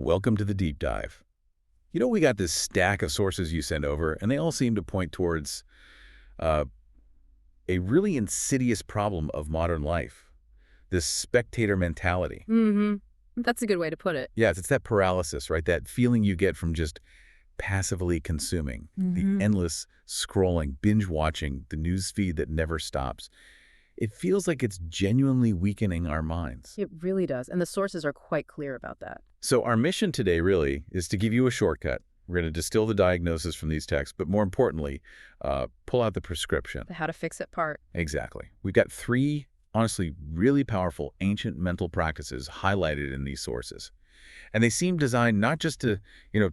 Welcome to the deep dive. We got this stack of sources you send over, and they all seem to point towards uh, a really insidious problem of modern life, this spectator mentality. Mm-hmm. That's a good way to put it. Yes, it's that paralysis, right? That feeling you get from just passively consuming, the Mm-hmm. endless scrolling, binge-watching, the news feed that never stops. It feels like it's genuinely weakening our minds. It really does. And the sources are quite clear about that. So our mission today really is to give you a shortcut. We're going to distill the diagnosis from these texts, but more importantly, pull out the prescription. The how to fix it part. Exactly. We've got three, honestly, really powerful ancient mental practices highlighted in these sources. And they seem designed not just to,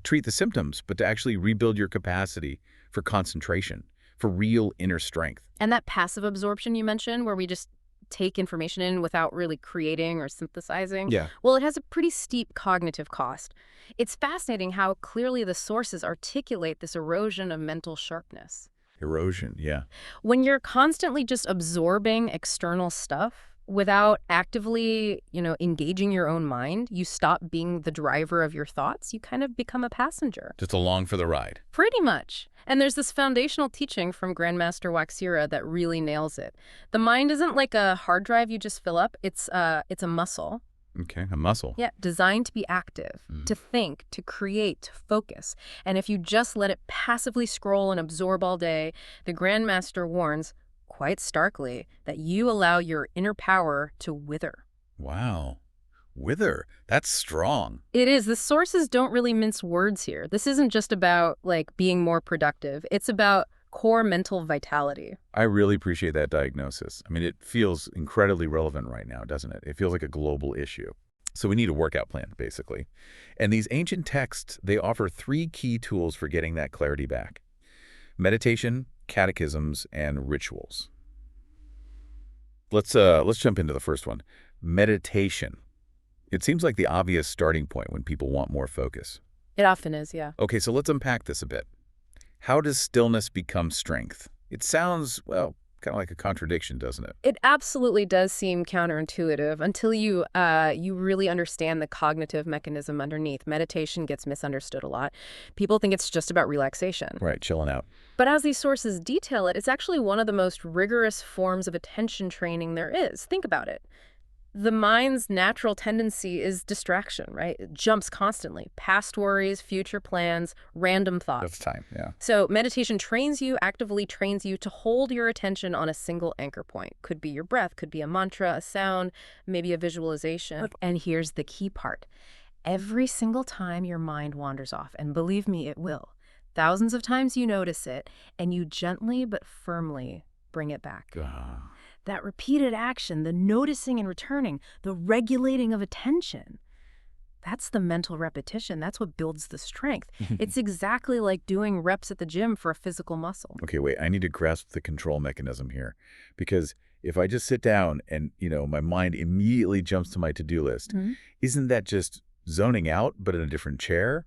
treat the symptoms, but to actually rebuild your capacity for concentration, for real inner strength. And that passive absorption you mentioned, where we just take information in without really creating or synthesizing, Yeah. well, it has a pretty steep cognitive cost. It's fascinating how clearly the sources articulate this erosion of mental sharpness. Erosion, yeah. When you're constantly just absorbing external stuff without actively, engaging your own mind, you stop being the driver of your thoughts. You kind of become a passenger. Just along for the ride. Pretty much. And there's this foundational teaching from Grandmaster WaXhira that really nails it. The mind isn't like a hard drive you just fill up. It's a muscle. Okay, a muscle. Yeah, designed to be active, to think, to create, to focus. And if you just let it passively scroll and absorb all day, the Grandmaster warns, quite starkly, that you allow your inner power to wither. Wow. Wither. That's strong. It is. The sources don't really mince words here. This isn't just about, being more productive. It's about core mental vitality. I really appreciate that diagnosis. I mean, it feels incredibly relevant right now, doesn't it? It feels like a global issue. So we need a workout plan, basically. And these ancient texts, they offer three key tools for getting that clarity back: meditation, catechisms, and rituals. Let's jump into the first one. Meditation. It seems like the obvious starting point when people want more focus. It often is, yeah. Okay, so let's unpack this a bit. How does stillness become strength? It sounds, well, kind of like a contradiction, doesn't it? It absolutely does seem counterintuitive until you really understand the cognitive mechanism underneath. Meditation gets misunderstood a lot. People think it's just about relaxation. Right, chilling out. But as these sources detail it, it's actually one of the most rigorous forms of attention training there is. Think about it. The mind's natural tendency is distraction, right? It jumps constantly. Past worries, future plans, random thoughts. That's time, yeah. So meditation actively trains you to hold your attention on a single anchor point. Could be your breath, could be a mantra, a sound, maybe a visualization. And here's the key part. Every single time your mind wanders off, and believe me, it will, thousands of times you notice it, and you gently but firmly bring it back. That repeated action, the noticing and returning, the regulating of attention, that's the mental repetition. That's what builds the strength. It's exactly like doing reps at the gym for a physical muscle. Okay, wait, I need to grasp the control mechanism here. Because if I just sit down and, my mind immediately jumps to my to-do list, isn't that just zoning out, but in a different chair?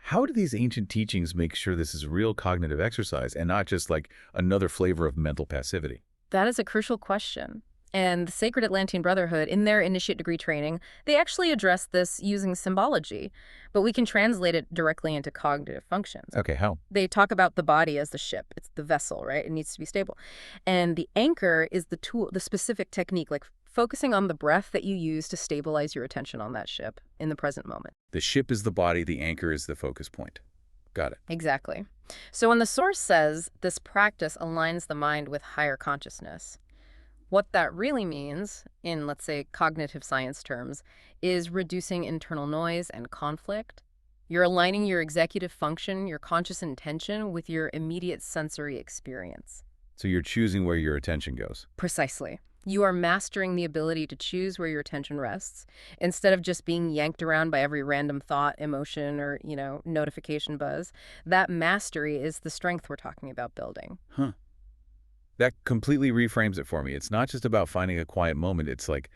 How do these ancient teachings make sure this is real cognitive exercise and not just like another flavor of mental passivity? That is a crucial question. And the Sacred Atlantean Brotherhood, in their initiate degree training, they actually address this using symbology, but we can translate it directly into cognitive functions. Okay, how? They talk about the body as the ship. It's the vessel, right? It needs to be stable. And the anchor is the tool, the specific technique, like focusing on the breath that you use to stabilize your attention on that ship in the present moment. The ship is the body, the anchor is the focus point. Got it. Exactly. So when the source says this practice aligns the mind with higher consciousness, what that really means, in, let's say, cognitive science terms, is reducing internal noise and conflict. You're aligning your executive function, your conscious intention, with your immediate sensory experience. So you're choosing where your attention goes. Precisely. You are mastering the ability to choose where your attention rests, instead of just being yanked around by every random thought, emotion, or, notification buzz. That mastery is the strength we're talking about building. Huh. That completely reframes it for me. It's not just about finding a quiet moment. It's like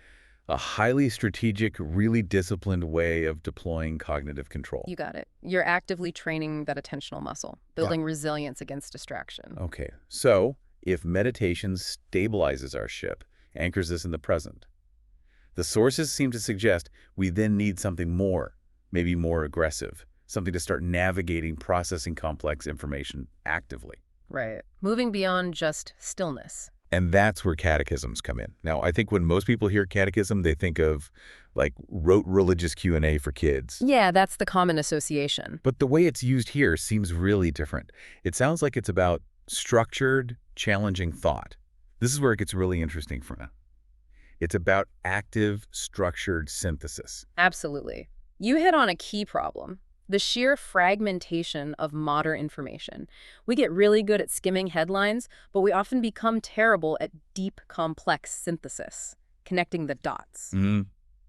a highly strategic, really disciplined way of deploying cognitive control. You got it. You're actively training that attentional muscle, building resilience against distraction. Okay, so if meditation stabilizes our ship, anchors us in the present, the sources seem to suggest we then need something more, maybe more aggressive, something to start navigating processing complex information actively. Right. Moving beyond just stillness. And that's where catechisms come in. Now, I think when most people hear catechism, they think of like rote religious Q&A for kids. Yeah, that's the common association. But the way it's used here seems really different. It sounds like it's about structured, challenging thought. This is where it gets really interesting for me. It's about active, structured synthesis. Absolutely. You hit on a key problem. The sheer fragmentation of modern information. We get really good at skimming headlines, but we often become terrible at deep, complex synthesis, connecting the dots.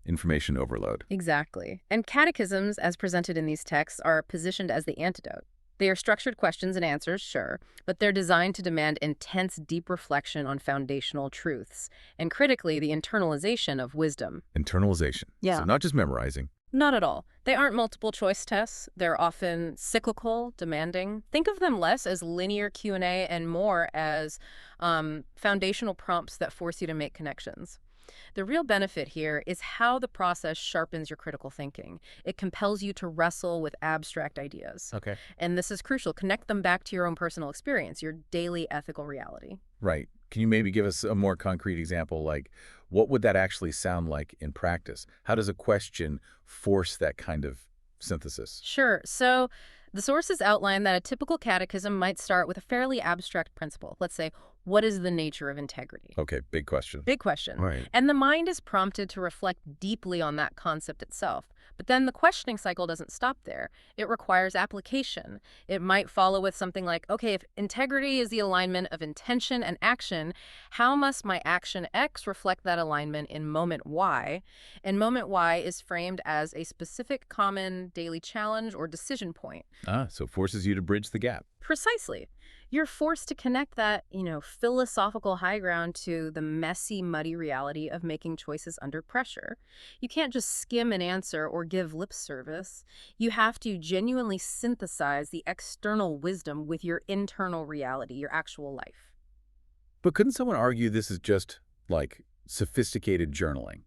Information overload. Exactly. And catechisms, as presented in these texts, are positioned as the antidote. They are structured questions and answers, sure, but they're designed to demand intense, deep reflection on foundational truths, and critically, the internalization of wisdom. Internalization. Yeah. So not just memorizing. Not at all. They aren't multiple choice tests. They're often cyclical, demanding. Think of them less as linear Q&A and more as foundational prompts that force you to make connections. The real benefit here is how the process sharpens your critical thinking. It compels you to wrestle with abstract ideas. Okay. And this is crucial. Connect them back to your own personal experience, your daily ethical reality. Right. Can you maybe give us a more concrete example? Like, what would that actually sound like in practice? How does a question force that kind of synthesis? Sure. So the sources outline that a typical catechism might start with a fairly abstract principle. Let's say, what is the nature of integrity? Okay, big question. Big question. Right. And the mind is prompted to reflect deeply on that concept itself. But then the questioning cycle doesn't stop there. It requires application. It might follow with something like, okay, if integrity is the alignment of intention and action, how must my action X reflect that alignment in moment Y? And moment Y is framed as a specific common daily challenge or decision point. So it forces you to bridge the gap. Precisely. You're forced to connect that, philosophical high ground to the messy, muddy reality of making choices under pressure. You can't just skim an answer or give lip service. You have to genuinely synthesize the external wisdom with your internal reality, your actual life. But couldn't someone argue this is just, like, sophisticated journaling?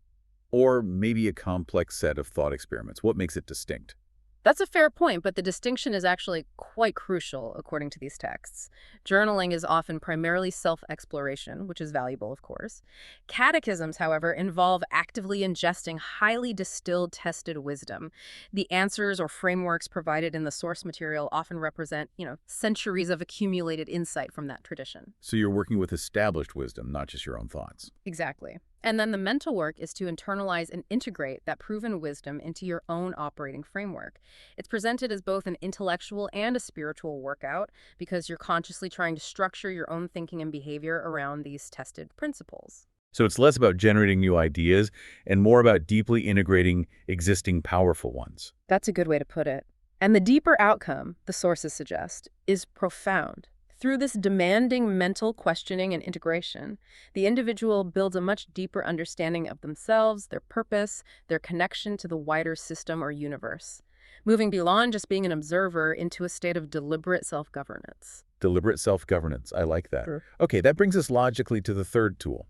Or maybe a complex set of thought experiments? What makes it distinct? That's a fair point, but the distinction is actually quite crucial, according to these texts. Journaling is often primarily self-exploration, which is valuable, of course. Catechisms, however, involve actively ingesting highly distilled, tested wisdom. The answers or frameworks provided in the source material often represent, centuries of accumulated insight from that tradition. So you're working with established wisdom, not just your own thoughts. Exactly. And then the mental work is to internalize and integrate that proven wisdom into your own operating framework. It's presented as both an intellectual and a spiritual workout because you're consciously trying to structure your own thinking and behavior around these tested principles. So it's less about generating new ideas and more about deeply integrating existing powerful ones. That's a good way to put it. And the deeper outcome, the sources suggest, is profound. Through this demanding mental questioning and integration, the individual builds a much deeper understanding of themselves, their purpose, their connection to the wider system or universe, moving beyond just being an observer into a state of deliberate self-governance. Deliberate self-governance. I like that. Sure. Okay, that brings us logically to the third tool,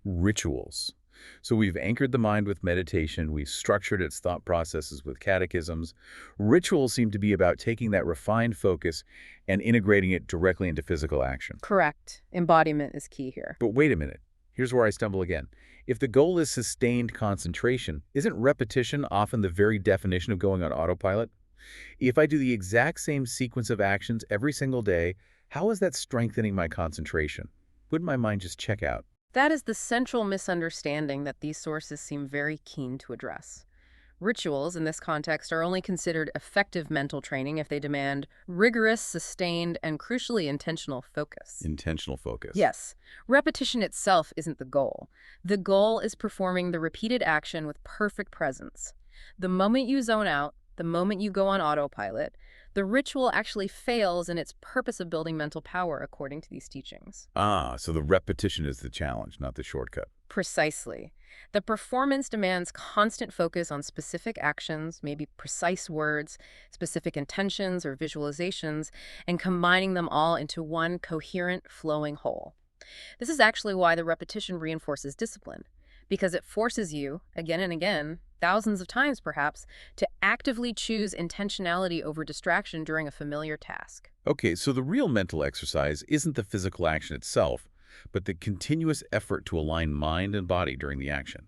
rituals. So we've anchored the mind with meditation. We've structured its thought processes with catechisms. Rituals seem to be about taking that refined focus and integrating it directly into physical action. Correct. Embodiment is key here. But wait a minute. Here's where I stumble again. If the goal is sustained concentration, isn't repetition often the very definition of going on autopilot? If I do the exact same sequence of actions every single day, how is that strengthening my concentration? Wouldn't my mind just check out? That is the central misunderstanding that these sources seem very keen to address. Rituals, in this context, are only considered effective mental training if they demand rigorous, sustained, and crucially intentional focus. Intentional focus. Yes. Repetition itself isn't the goal. The goal is performing the repeated action with perfect presence. The moment you zone out, the moment you go on autopilot, the ritual actually fails in its purpose of building mental power, according to these teachings. So the repetition is the challenge, not the shortcut. Precisely. The performance demands constant focus on specific actions, maybe precise words, specific intentions or visualizations, and combining them all into one coherent, flowing whole. This is actually why the repetition reinforces discipline. because it forces you, again and again, thousands of times perhaps, to actively choose intentionality over distraction during a familiar task. Okay, so the real mental exercise isn't the physical action itself, but the continuous effort to align mind and body during the action,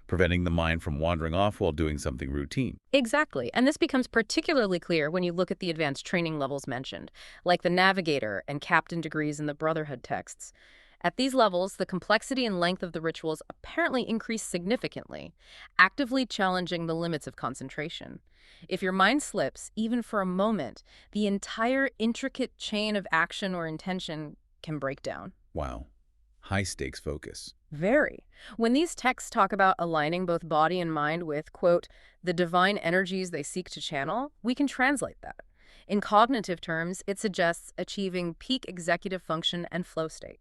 preventing the mind from wandering off while doing something routine. Exactly, and this becomes particularly clear when you look at the advanced training levels mentioned, like the Navigator and Captain degrees in the Brotherhood texts. At these levels, the complexity and length of the rituals apparently increase significantly, actively challenging the limits of concentration. If your mind slips, even for a moment, the entire intricate chain of action or intention can break down. Wow. High-stakes focus. Very. When these texts talk about aligning both body and mind with, quote, the divine energies they seek to channel, we can translate that. In cognitive terms, it suggests achieving peak executive function and flow state.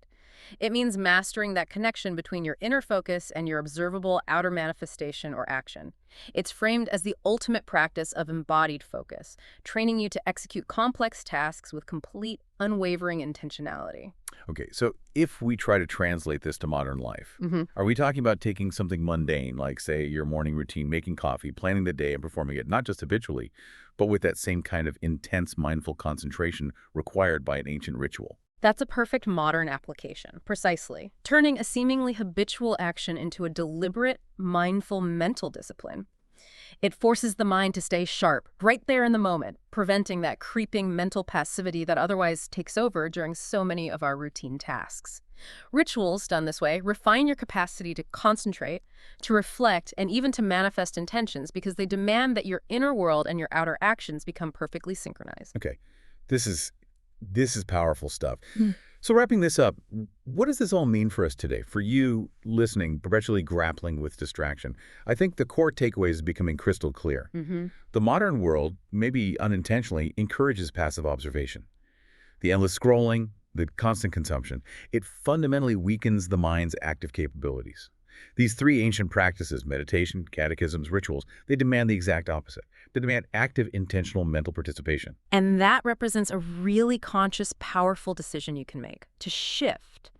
It means mastering that connection between your inner focus and your observable outer manifestation or action. It's framed as the ultimate practice of embodied focus, training you to execute complex tasks with complete, unwavering intentionality. Okay, so if we try to translate this to modern life, are we talking about taking something mundane, like, say, your morning routine, making coffee, planning the day, and performing it, not just habitually, but with that same kind of intense mindful concentration required by an ancient ritual? That's a perfect modern application, precisely. Turning a seemingly habitual action into a deliberate, mindful mental discipline. It forces the mind to stay sharp, right there in the moment, preventing that creeping mental passivity that otherwise takes over during so many of our routine tasks. Rituals, done this way, refine your capacity to concentrate, to reflect, and even to manifest intentions because they demand that your inner world and your outer actions become perfectly synchronized. Okay, this is powerful stuff. So wrapping this up, what does this all mean for us today? For you listening, perpetually grappling with distraction, I think the core takeaway is becoming crystal clear. The modern world, maybe unintentionally, encourages passive observation. The endless scrolling, the constant consumption, it fundamentally weakens the mind's active capabilities. These three ancient practices, meditation, catechisms, rituals, they demand the exact opposite. They demand active, intentional mental participation. And that represents a really conscious, powerful decision you can make, to shift.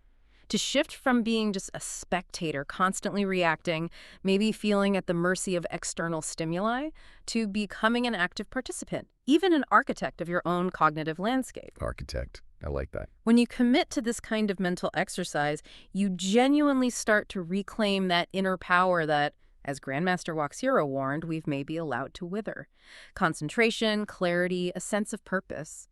To shift from being just a spectator, constantly reacting, maybe feeling at the mercy of external stimuli, to becoming an active participant, even an architect of your own cognitive landscape. Architect. I like that. When you commit to this kind of mental exercise, you genuinely start to reclaim that inner power that, as Grandmaster WaXhira warned, we've maybe allowed to wither. Concentration, clarity, a sense of purpose.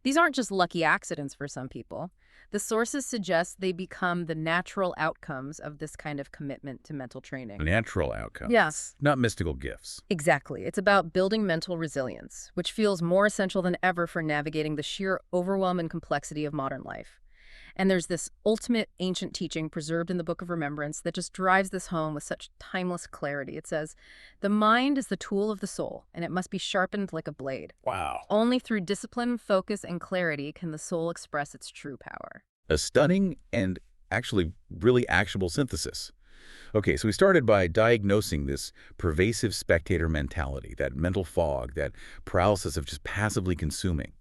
These aren't just lucky accidents for some people. The sources suggest they become the natural outcomes of this kind of commitment to mental training. Natural outcomes. Yes. Not mystical gifts. Exactly. It's about building mental resilience, which feels more essential than ever for navigating the sheer overwhelm and complexity of modern life. And there's this ultimate ancient teaching preserved in the Book of Remembrance that just drives this home with such timeless clarity. It says, the mind is the tool of the soul, and it must be sharpened like a blade. Wow. Only through discipline, focus, and clarity can the soul express its true power. A stunning and actually really actionable synthesis. Okay, so we started by diagnosing this pervasive spectator mentality, that mental fog, that paralysis of just passively consuming.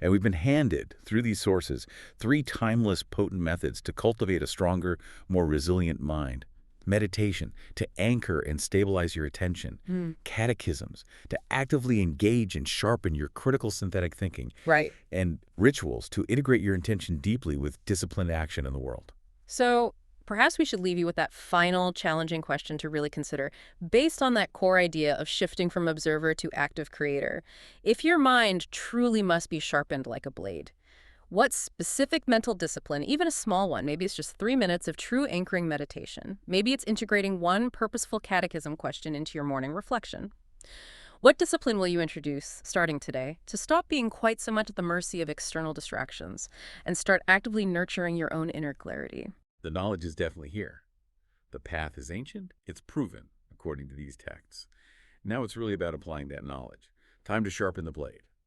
And we've been handed, through these sources, three timeless, potent methods to cultivate a stronger, more resilient mind. Meditation, to anchor and stabilize your attention. Catechisms, to actively engage and sharpen your critical synthetic thinking. Right. And rituals, to integrate your intention deeply with disciplined action in the world. So perhaps we should leave you with that final challenging question to really consider. Based on that core idea of shifting from observer to active creator, if your mind truly must be sharpened like a blade, what specific mental discipline, even a small one, maybe it's just 3 minutes of true anchoring meditation, maybe it's integrating one purposeful catechism question into your morning reflection, what discipline will you introduce, starting today, to stop being quite so much at the mercy of external distractions and start actively nurturing your own inner clarity? The knowledge is definitely here. The path is ancient. It's proven, according to these texts. Now it's really about applying that knowledge. Time to sharpen the blade.